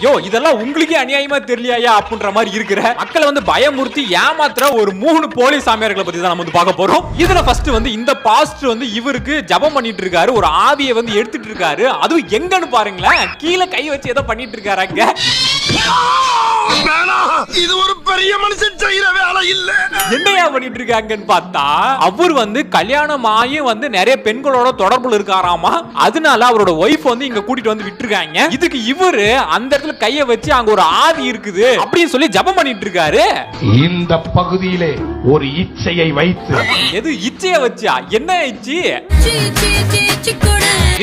யோ இதெல்லாம் உங்களுக்கே அநியாயமா தெரியலையா அப்படின்ற மாதிரி இருக்கிற மக்களை வந்து பயமுறுத்தி ஏமாத்துற ஒரு 3 போலி சாமியார்களை பத்தி தான் நம்ம வந்து பார்க்க போறோம். இதுல ஃபர்ஸ்ட் வந்து இந்த பாஸ்டர் வந்து இவருக்கு ஜபம் பண்ணிட்டு இருக்காரு, ஒரு ஆவியை வந்து எடுத்துட்டு இருக்காரு. அதுவும் எங்கன்னு பாருங்களேன், கீழே கை வச்சு ஏதோ பண்ணிட்டு இருக்காரு. அங்க இது ஒரு பெரிய மனுஷன் செய்யற வேலை இல்ல. என்னையா பண்ணிட்டு இருக்காங்கன்னு பார்த்தா அவர் வந்து கல்யாணம் ஆகி வந்து நிறைய பெண்களோட தொடர்புல இருக்காராமா. அதனால அவரோட ஒய்ஃப் வந்து இங்க கூட்டிட்டு வந்து விட்டுருக்காங்க. இதுக்கு இவரு அந்த இடத்துல கைய வச்சு அங்க ஒரு ஆவி இருக்குது அப்படின்னு சொல்லி ஜபம் பண்ணிட்டு இருக்காரு. இந்த பகுதியிலே ஒரு இச்சையை வைத்து. எது இச்சைய வச்சா? என்ன இச்சி?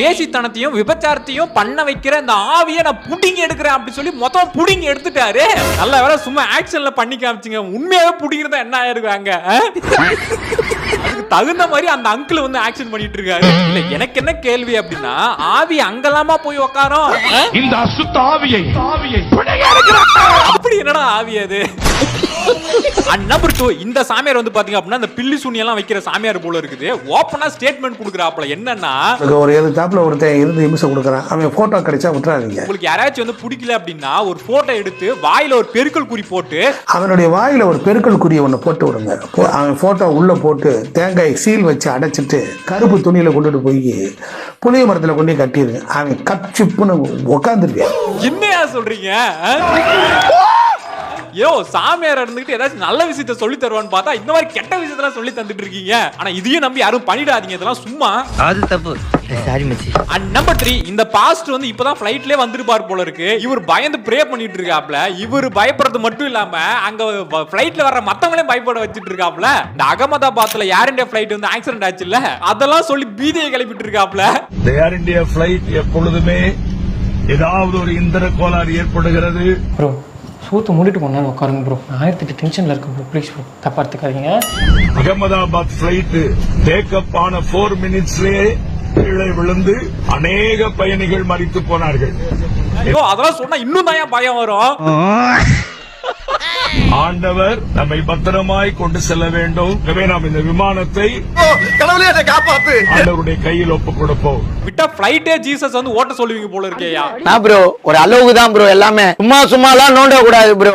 வேசித்தனத்தையும் விபச்சாரத்தையும் பண்ண வைக்கிற இந்த ஆவியை நான் புடிங்கி எடுக்கிறேன் அப்படி சொல்லி மொத்தம் புடிங்கி எடுத்துட்டாரு. நல்ல வேலை சும்மா ஆக்ஷன்ல பண்ணி காமிச்சிங்க. உண்மையாவே புடிங்கிறதா என்ன ஆயிருக்காங்க? அதுக்கு தகுந்த மாதிரி அந்த அங்கிள் வந்து ஆக்ஷன் பண்ணிட்டு இருக்காரு. இல்ல எனக்கு என்ன கேள்வி அப்படின்னா, ஆவி அங்கலாமா போய் உட்காரும்? இந்த அசுத்த ஆவியை அப்படி என்னடா ஆவி அது? நம்பர் 2, இந்த சாமியார் வந்து பாத்தீங்க அப்படின்னா இந்த பில்லி சூனி எல்லாம் வைக்கிற சாமியார் போல இருக்குது. ஓப்பனா ஸ்டேட்மெண்ட் கொடுக்குறாப்ல. என்னன்னா, ஒரு 7 தாப்புல ஒருத்தன் இருந்து நிமிஷம் கொடுக்குறான், அவன் போட்டோ கிடைச்சா விட்டுறாதீங்க. உங்களுக்கு யாராச்சும் வந்து பிடிக்கல அப்படின்னா ஒரு போட்டோ எடுத்து வாயில ஒரு பெருக்கல் குறி போட்டு, அவனுடைய வாயில ஒரு பெருக்கல் குறியை ஒன்று போட்டு விடுங்க. அவன் போட்டோ உள்ள போட்டு தேங்காய் சீல் வச்சு அடைச்சிட்டு கருப்பு துணியில கொண்டுட்டு போய் புளிய மரத்துல கொண்டு கட்டிடுங்க. அவன் கப்சிப்புன்னு உட்காந்துருக்கேன். என்னையா சொல்றீங்க? யோ சாமியார் இருந்துகிட்டு ஏதாச்சும் நல்ல விஷயத்த சொல்லி தருவான்னு பார்த்தா இந்த மாதிரி கெட்ட விஷயத்தெல்லாம் சொல்லி தந்துட்டு இருக்கீங்க. ஆனா இதையும் நம்பி யாரும் பண்ணிடாதீங்க, இதெல்லாம் சும்மா. அது தப்பு. சாரி மச்சி. நம்பர் 3, இந்த பாஸ்டர் வந்து இப்பதான் ஃளைட்லயே வந்திருப்பார் போல இருக்கு. இவர் பயந்து ப்ரே பண்ணிட்டு இருக்காப்ல. இவர் பயப்படுறது மட்டும் இல்லாம அங்க ஃளைட்ல வர்ற மத்தவங்களையும் பயப்பட வச்சிட்டு இருக்காப்ல. இந்த அகமதாபாத்ல ஏர் இந்தியா ஃளைட் வந்து ஆக்சிடென்ட் ஆச்சுல்ல, அதெல்லாம் சொல்லி பீதியை கிளப்பிட்டு இருக்காப்ல. ஏர் இந்தியா ஃளைட் எப்பொழுதுமே ஏதாவது ஒரு இந்திர கோளாறு ஏற்படுகிறது. ப்ரோ சூத்து மூடிட்டு கொண்டாந்து உட்காருங்க ப்ரோ. 1008 டென்ஷன்ல இருக்கு ப்ரோ. ப்ளீஸ் ப்ரோ, தப்பா எடுத்துக்காதீங்க. அகமதாபாத் ஃளைட் டேக்கப் ஆன 4 மினிட்ஸ்லயே கீழே விழுந்து அநேக பயணிகள் மரித்து போனார்கள். ஐயோ அதெல்லாம் சொன்னா இன்னும் தான் பயம் வரும். ஆண்டவர் நம்மை பத்திரமாய் கொண்டு செல்ல வேண்டும். எனவே நாம் இந்த விமானத்தை காப்பாத்து ஆண்டவருடைய கையில் ஒப்பு கொடுப்போம். விட்டா ஃளைட்டே ஜீசஸ் வந்து ஓட்ட சொல்லுவீங்க போல இருக்கேயா. நான் ப்ரோ ஒரு அளவுக்கு தான் ப்ரோ, எல்லாமே சும்மா சும்மாலாம் நோண்ட கூடாது ப்ரோ.